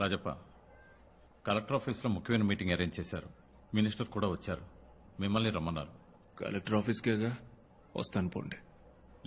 Rajappa, collector ఆఫీస్లో ముఖ్యమైన meeting arrange చేశారు. మినిస్టర్ కూడా వచ్చారు. మిమ్మల్ని రమ్మన్నారు. కలెక్టర్ ఆఫీస్కేగా, వస్తాను పోండి.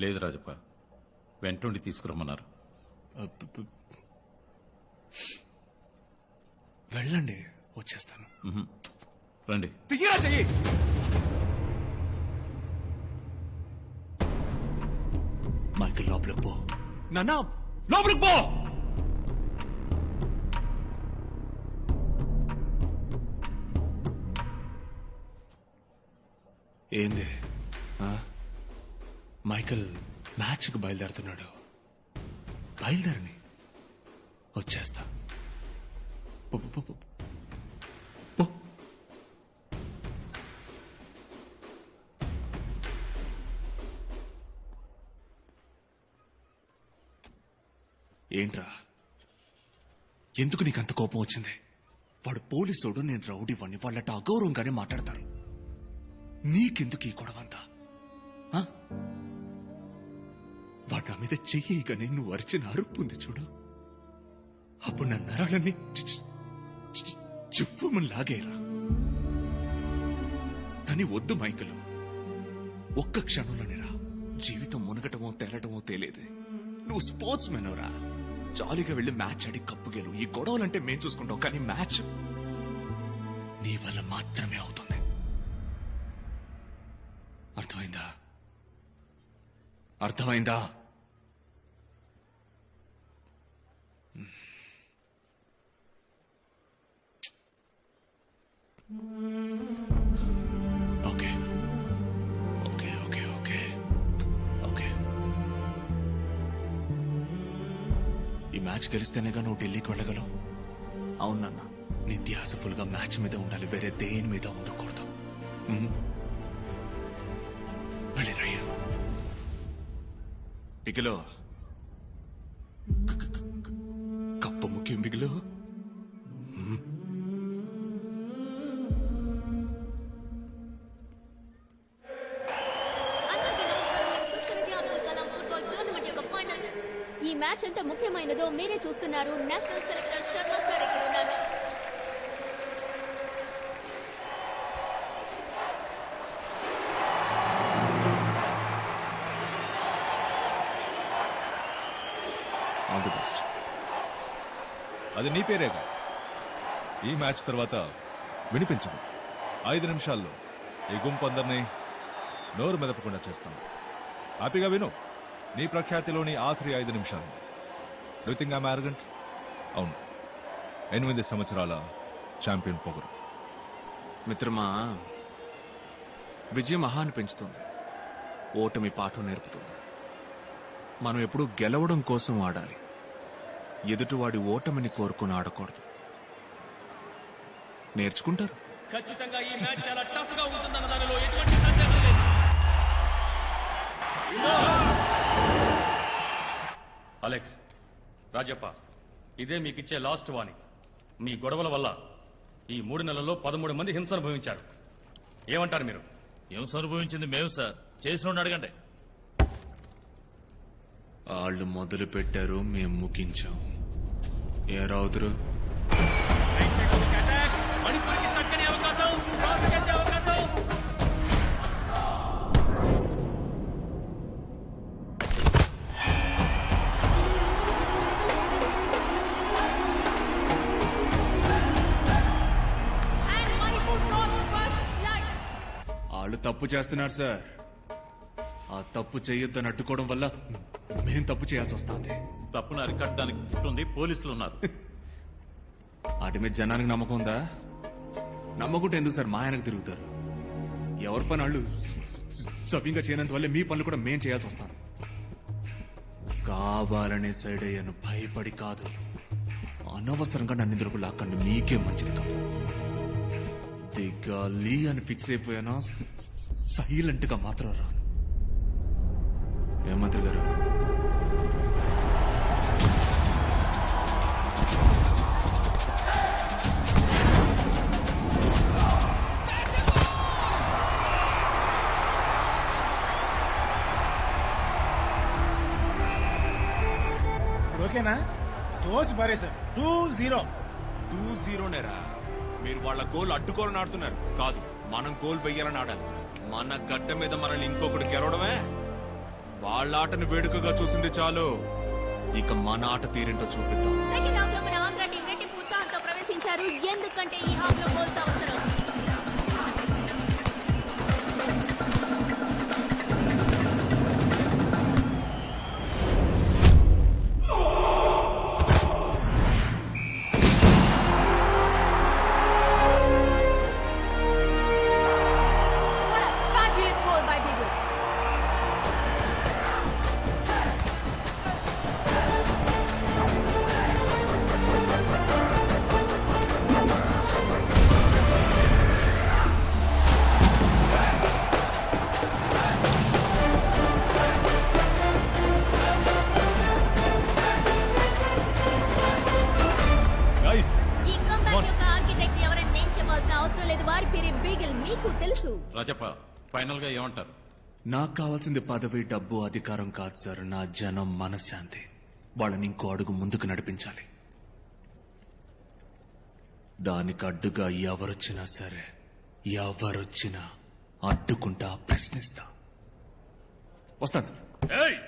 లేదు రాజప్ప, వెంటుండి తీసుకురమ్మన్నారు. వెళ్ళండి, వచ్చేస్తాను. రండి. దిగిరా చెయ్యి. మైకిల్ లోపలికి పో. నాన్న లోపలికి పో. ఏంది మైకిల్ మ్యాచ్కి బయలుదేరుతున్నాడు. బయలుదేరని, వచ్చేస్తా. పో, పో, పో, పో. ఏంట్రా, ఎందుకు నీకంత కోపం వచ్చింది? వాడు పోలీసోడు, నేను రౌడీవాణ్ణి. వాళ్ళట అగౌరవంగానే మాట్లాడతారు. నీకెందుకు ఈ గొడవంతా? వాడు నా మీద చెయ్యగానే నువ్వు అరిచిన అరుపు ఉంది చూడు, అప్పుడు నా నరాలన్నీ చివ్వమని లాగేరా. కానీ వద్దు మైకలు, ఒక్క క్షణంలోనేరా జీవితం మునగటమో తేలటమో తేలేదే. నువ్వు స్పోర్ట్స్ మెన్ రా, జాలీగా వెళ్లి మ్యాచ్ ఆడి కప్పు గెలు. ఈ గొడవలంటే మేం చూసుకుంటావు, కానీ మ్యాచ్ నీ వల్ల మాత్రమే అవుతుంది. అర్థమైందా? అర్థమైందా? Okay okay okay okay okay. ఈ మ్యాచ్ గెలిస్తేనేగా నువ్వు ఢిల్లీకి వెళ్ళగలవు. అవునన్నా, నీ ధ్యాసఫుల్ గా మ్యాచ్ మీద ఉండాలి, వేరే దేని మీద ఉండకూడదు. వెళ్ళిరయ్యా. బిగిలో కప్ప ముఖ్యం. బిగిలో ఈ మ్యాచ్ ఎంత ముఖ్యమైనదో మీరే చూస్తున్నారు. నేషనల్ సెలెక్టర్ శర్మ సార్ ఇక్కడ ఉన్నారు. All the best. అది నీ పేరేగా. ఈ మ్యాచ్ తర్వాత వినిపించదు. 5 నిమిషాల్లో ఈ గుంపు అందరినీ నోరు మెదపకుండా చేస్తాను. హ్యాపీగా విను. నీ ప్రఖ్యాతిలోని ఆఖరి 5 నిమిషాలు. Do think I'm arrogant? అవును, 8 సంవత్సరాల ఛాంపియన్ పొగరు. మిత్రమా, విజయం మహాన్ని పెంచుతుంది, ఓటమి పాఠం నేర్పుతుంది. మనం ఎప్పుడూ గెలవడం కోసం ఆడాలి, ఎదుటివాడి ఓటమిని కోరుకుని ఆడకూడదు. నేర్చుకుంటారు. ఖచ్చితంగా ఈ మ్యాచ్ చాలా టఫ్ గా ఉంటుందన్న దానిలో ఎటువంటి సందేహం లేదు. అలెక్స్, రాజప్ప, ఇదే మీకిచ్చే లాస్ట్ వార్నింగ్. మీ గొడవల వల్ల ఈ 3 నెలల్లో 13 మంది హింస అనుభవించారు. ఏమంటారు మీరు? హింస అనుభవించింది మేము సార్, చేసిన అడగండి. వాళ్ళు మొదలు పెట్టారు, మేము ముగించాం. ఏ రావుతురు? మణిపూర్కి చక్కని అవకాశం, రాజుకెత్తే అవకాశం. వాళ్ళు తప్పు చేస్తున్నారు సార్. ఆ తప్పు చేయొద్దని అడ్డుకోవడం వల్ల మేం తప్పు చేయాల్సి వస్తుంది. తప్పును అరికట్టడానికి ఉంటుంది పోలీసులు ఉన్నారు. వాటి మీద జనానికి నమ్మకం ఉందా? నమ్మకుంటే ఎందుకు సార్ మా ఆయనకు తిరుగుతారు? ఎవరి పని వాళ్ళు సవ్యంగా చేయనంత వల్లే మీ పనులు కూడా మేం చేయాల్సి వస్తాను. కావాలనే సైడ్ అయ్యాను, భయపడి కాదు. అనవసరంగా నన్ను ఇందులోకి లాక్కండి, మీకే మంచిది కాదు. దిగాలి అని ఫిక్స్ అయిపోయానా సైలెంట్ గా మాత్రం రాను. ఏమంత్రి గారు, ఓకేనా? తోసి పారేశారు 2-0. 2-0 నేరా. మీరు వాళ్ళ గోల్ అడ్డుకోవాలని ఆడుతున్నారు కాదు, మనం గోల్ వెయ్యాలని ఆడాలి. మన గడ్డ మీద మనల్ని ఇంకొకటి గెలవడమే. వాళ్ళ ఆటను వేడుకగా చూసింది చాలు, ఇక మన ఆట తీరేంటో చూపిద్దాం. సెకండ్ హాఫ్ లో మన ఆంధ్ర టీం రెట్టింపు ఉత్సాహంతో ప్రవేశించారు, ఎందుకంటే ఈ హాఫ్ లో గోల్స్ అవసరం. గైస్ ఈ కంబ్యాక్ యొక్క ఆర్కిటెక్ట్ ఎవరని నేను చెప్పాల్సిన అవసరం లేదు, వారి పేరే బీగిల్, మీకు తెలుసు. రాజప్ప ఫైనల్ గా ఏమంటారు? నాకు కావాల్సింది పదవి, డబ్బు, అధికారం కాదు సార్. నా జనం మనశ్శాంతి. వాళ్ళని ఇంకో అడుగు ముందుకు నడిపించాలి. దానికి అడ్డుగా ఎవరొచ్చినా సరే, ఎవరొచ్చినా అడ్డుకుంటా, ప్రశ్నిస్తా. వస్తాను సార్. ఏయ్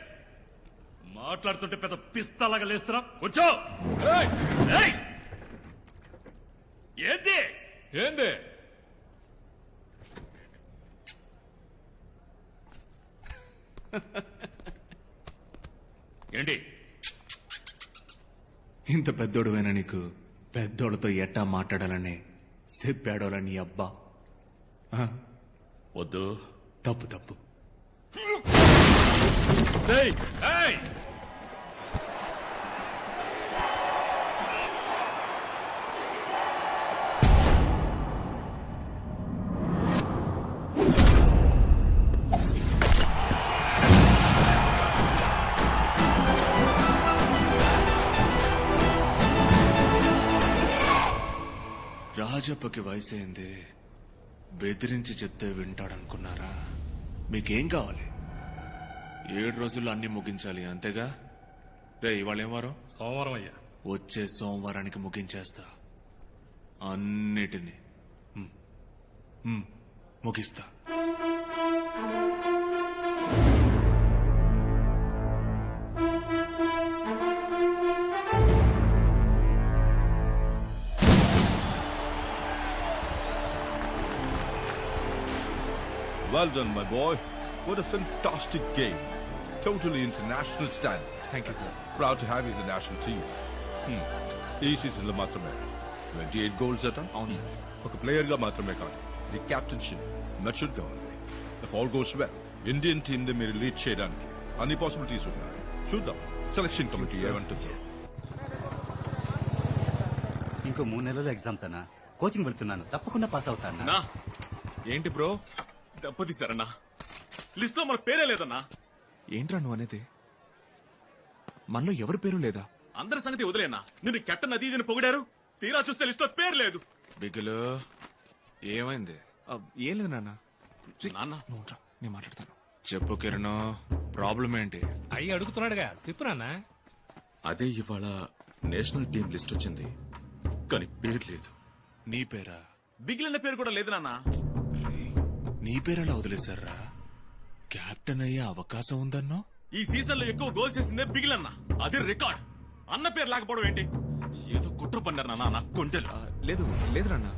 మాట్లాడుతుంటే పెద్ద పిస్తాలాగా లేస్తున్నా. కూర్చో. ఏయ్! ఏయ్! ఏంది ఏంది ఏంటి? ఇంత పెద్దోడువైనా నీకు పెద్దోళ్ళతో ఎట్టా మాట్లాడాలని చెప్పాడోలని అబ్బా. ఆ, వద్దు. తప్పు తప్పు. ఏయ్! ఏయ్! రాజప్పకి వయసైంది, బెదిరించి చెప్తే వింటాడనుకున్నారా? మీకేం కావాలి? 7 రోజుల్లో అన్ని ముగించాలి, అంతేగా? రే, ఇవాళ ఏం వారం? సోమవారం అయ్యా. వచ్చే సోమవారానికి ముగించేస్తా అన్నిటినీ. ముగిస్తా. Well done, my boy. What a fantastic game. Totally international standard. Thank you sir. Proud to have you in the national team. ఈ సీజన్ లో మాత్రమే 28 గోల్స్ అట. అవును సార్. ఒక ప్లేయర్ గా మాత్రమే కాదు, ది కెప్టెన్షిప్ మెచ్యూర్డ్ గా ఉంది. If all goes well, Indian team ని మీరు లీడ్ చేయడానికి అన్ని పాసిబిలిటీస్ ఉన్నాయి. చూద్దాం సెలక్షన్ కమిటీ ఏమంటుంది. ఇంకో 3 నెలలు ఎగ్జామ్స్ అన్నా, కోచింగ్ వెళ్తున్నాను, తప్పకుండా పాస్ అవుతాను. నా ఏంటి బ్రో దెబ్బతీశారన్నా? లిస్ట్ లో మన పేరే లేదన్నా. ఏంట్రా నువ్వు అనేది? మనలో ఎవరి పేరు లేదా? అందరి సంగతి వదిలేనా? నిన్ను కెప్టెన్ అది ఇది పొగిడారు, తీరా చూస్తే లిస్ట్ లో పేరు లేదు. బిగులు ఏమైంది? ఏం లేదు నాన్న. నాన్న నువ్వు రా, నేను మాట్లాడతాను. చెప్పు కిరణ్, ప్రాబ్లం ఏంటి? అయ్యి అడుగుతున్నాడుగా, చెప్పు నాన్న. అదే ఇవాళ నేషనల్ టీం లిస్ట్ వచ్చింది, కానీ పేరు లేదు. నీ పేరా? బిగిలిన పేరు కూడా లేదు నాన్న. నీ పేరెలా వదిలేశారా? కెప్టెన్ అయ్యే అవకాశం ఉందన్నో. ఈ సీజన్ లో ఎక్కువ గోల్ చేసిందే బిగిలన్న, అది రికార్డ్. అన్న పేరు లేకపోవడం ఏంటి? ఏదో కుట్ర పన్నారు నాన్న, కొంటెలు. లేదు లేదు నాన్న,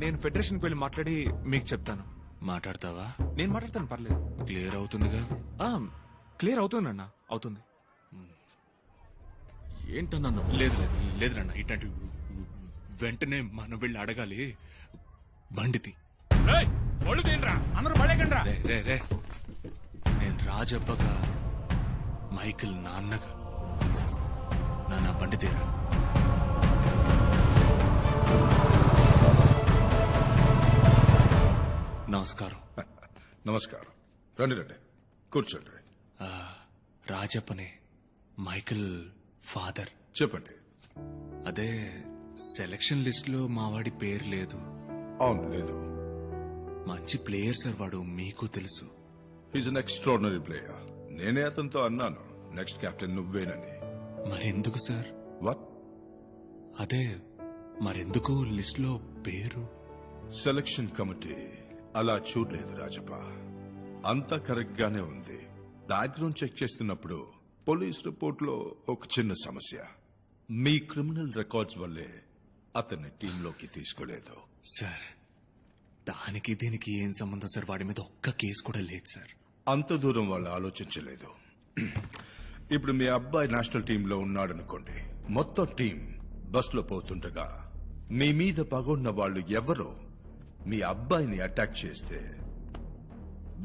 నేను ఫెడరేషన్ కి వెళ్ళి మాట్లాడి మీకు చెప్తాను. మాట్లాడతావా? నేను మాట్లాడతాను, పర్లేదు. క్లియర్ అవుతుందిగా? క్లియర్ అవుతుంది నాన్న, అవుతుంది. ఏంటన్నా? లేదు లేదు లేదు నాన్న, ఇట్లాంటి వెంటనే మనం వెళ్ళి అడగాలి. బండితి ఒళ్ళు తినరా, అందరూ పడేకండ్రా. రే రే, నేను రాజప్పగా, మైకిల్ నాన్నగా, నా బండి తీరా. నమస్కారం. నమస్కారం. రండి రండి, కూర్చోండి. రాజప్పనే, మైకిల్ ఫాదర్. చెప్పండి. అదే సెలక్షన్ లిస్ట్ లో మావాడి పేరు లేదు. అవును, లేదు. మంచి ప్లేయర్ సార్ వాడు, మీకు తెలుసు. He's an extraordinary player. నేనే అతనితో అన్నాను నెక్స్ట్ కెప్టెన్ నువ్వేనని. మరి ఎందుకు సార్ వాట్? అదే మరెందుకు లిస్ట్ లో పేరు? సెలక్షన్ కమిటీ అలా చూడలేదు రాజప్ప. అంతా కరెక్ట్ గానే ఉంది. బ్యాక్గ్రౌండ్ చెక్ చేస్తున్నప్పుడు పోలీస్ రిపోర్ట్ లో ఒక చిన్న సమస్య. మీ క్రిమినల్ రికార్డ్స్ వల్లే అతన్ని టీంలోకి తీసుకోలేదు. సార్ దానికి దీనికి ఏం సంబంధం సార్? వాడి మీద ఒక్క కేసు కూడా లేదు సార్. అంత దూరం వాళ్ళు ఆలోచించలేదు. ఇప్పుడు మీ అబ్బాయి నేషనల్ టీంలో ఉన్నాడనుకోండి. మొత్తం టీం బస్లో పోతుండగా మీ మీద పగున్న వాళ్ళు ఎవరో మీ అబ్బాయిని అటాక్ చేస్తే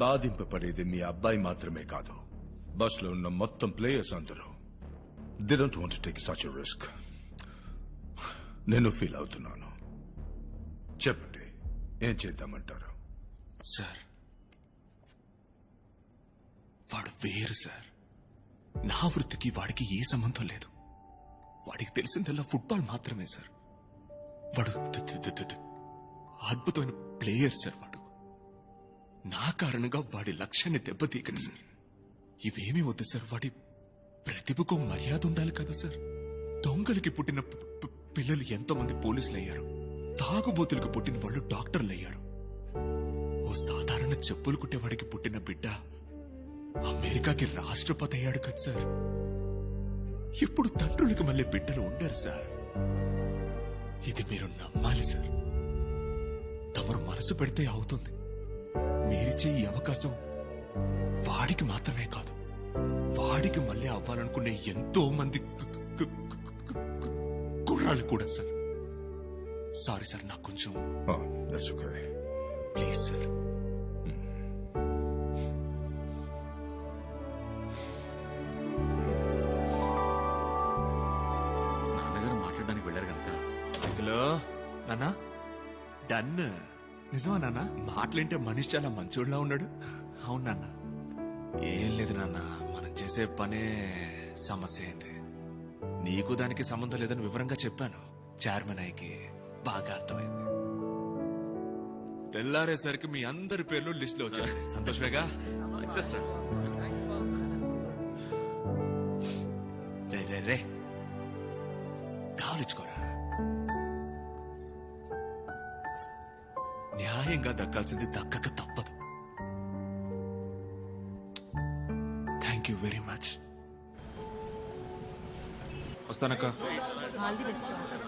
బాధింపబడేది మీ అబ్బాయి మాత్రమే కాదు, బస్లో ఉన్న మొత్తం ప్లేయర్స్ అందరూ. They don't want to take such a risk. నేను ఫీల్ అవుతున్నాను. చెప్పండి, ఏం చేద్దామంటారు? సార్ వాడు వేరు సార్. నా వృత్తికి వాడికి ఏ సంబంధం లేదు. వాడికి తెలిసిందల్లా ఫుట్బాల్ మాత్రమే సార్. వాడు అద్భుతమైన ప్లేయర్ సార్. వాడు నా కారణంగా వాడి లక్ష్యాన్ని దెబ్బతీయకండి సార్. ఇవేమీ వద్దు సార్. వాడి ప్రతిభకు మర్యాద ఉండాలి కదా సార్. దొంగలకి పుట్టిన పిల్లలు ఎంతో మంది పోలీసులు అయ్యారు. తాగుబోతులకు పుట్టిన వాళ్ళు డాక్టర్లు అయ్యారు. ఓ సాధారణ చెప్పులు కుట్టేవాడికి పుట్టిన బిడ్డ అమెరికాకి రాష్ట్రపతి అయ్యాడు కదా సార్. ఇప్పుడు తండ్రులకు మళ్ళీ బిడ్డలు ఉండరు సార్. ఇది మీరు నమ్మాలి సార్. తమరు మనసు పెడితే అవుతుంది. మీరిచ్చే ఈ అవకాశం వాడికి మాత్రమే కాదు, వాడికి మళ్ళీ అవ్వాలనుకునే ఎంతో మంది కుర్రాళ్ళు కూడా సార్. సారీ సార్, నాకు కొంచెం దట్స్ ఓకే. Please sir. నాన్నగారు మాట్లాడడానికి వెళ్ళారు కనుక హలో నాన్న. డన్. నిజమా నాన్న? మాటలేంటే మనిషి చాలా మంచోడ్లా ఉన్నాడు. అవును నాన్న. ఏం లేదు నాన్న, మనం చేసే పనే సమస్య అయింది. నీకు దానికి సంబంధం లేదని వివరంగా చెప్పాను. చైర్మన్ అయ్యకి బాగా అర్థమైంది. తెల్లారేసరికి మీ అందరి పేర్లు లిస్ట్ లో వచ్చారు. సంతోషమేగా? సక్సెస్ రా. రే రే రే కావలించుకోరా. న్యాయంగా దక్కాల్సింది దక్కక తప్పదు. Thank you very much. వస్తానక్క.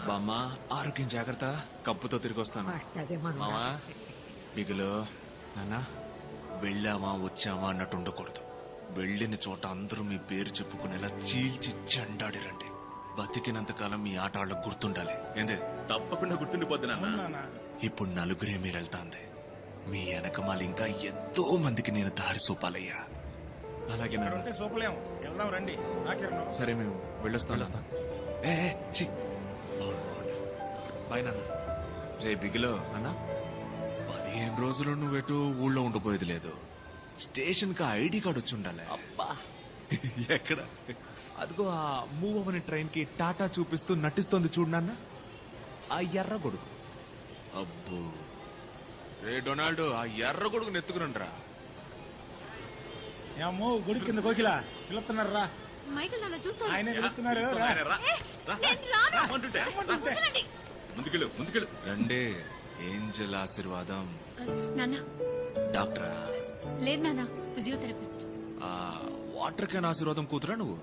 బామ్మ ఆరోగ్యం జాగ్రత్త. కప్పుతో తిరిగి వస్తాను. మామా మిగులు నాన్న, వెళ్ళామా వచ్చామా అన్నట్టు ఉండకూడదు. వెళ్ళిన చోట అందరూ మీ పేరు చెప్పుకునేలా చీల్చి చెండాడిరండి. బతికినంతకాలం మీ ఆట వాళ్ళకు గుర్తుండాలి. ఏందే? తప్పకుండా గుర్తుండిపోద్ది నాన్న. ఇప్పుడు నలుగురే మీరు వెళ్తాంది. మీ వెనకమాల ఇంకా ఎంతో మందికి నేను దారి చూపాలయ్యా. అలాగే సూపలేం వెళ్దాం రండి. సరే మేము వెళ్ళొస్తాం. బాయ్ నాన్న. రే బిగిలో అన్న, 15 రోజులు నువ్వెటు ఊళ్ళో ఉండిపోయేది లేదు. స్టేషన్ కి ఐడి కార్డు వచ్చి ఉండాలి. అబ్బా ఎక్కడ? అదిగో ఆ మూవ్ అవని ట్రైన్ కి టాటా చూపిస్తూ నటిస్తోంది చూడు నాన్న, ఆ ఎర్ర గొడుగు. అబ్బో రే డొనాల్డో, ఆ ఎర్ర గొడుగు నెత్తుకురండ్రా. ఏమో గుడి కింద కోకిలా పిలుస్తున్నారా? మైకల్ నాన్న చూస్తాను. ఆయన పిలుస్తున్నారు. ముందుకెళ్ళు. రండి. ఏంజల్ ఆశీర్వాదం. నాన్న డాక్టరా? లేదు నాన్న, ఫిజియోథెరపిస్ట్. ఆ వాటర్ క్యాన్ ఆశీర్వాదం కూతురా నువ్వు?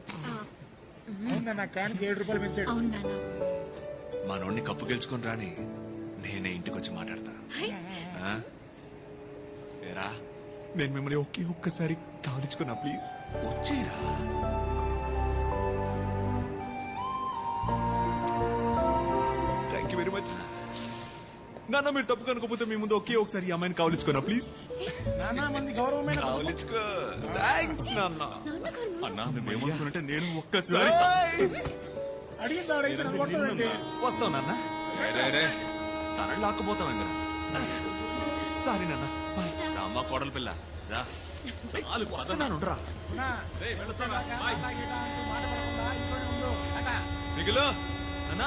అవునన్నా, క్యాన్కి 7 రూపాయలు పెంచాడు. అవును నాన్న. మనోడిని కప్పు గెలుచుకొని రాని నేనే ఇంటికి వచ్చి మాట్లాడతా. ఆ? ఏరా, నేను మిమ్మల్ని ఒక్కసారి కావలించుకున్నా ప్లీజ్. వచ్చేరా. థ్యాంక్ యూ వెరీ మచ్ నాన్న. మీరు తప్పు కనుకోపోతే మీ ముందు ఒకసారి ఈ అమ్మాయిని కావలించుకున్నా ప్లీజ్. నానా మంది గౌరవమైన కావలించుకో. థ్యాంక్స్ నాన్న. అన్నా నువ్వేమనుకున్నట్టే నేను ఒక్కసారి వస్తావు నాన్న. తనని లాక్కుపోతావు. సారీ నాన్న. రామా కోడలు పిల్ల రా. చాలు వస్తున్నాను రా. మిగులు నాన్న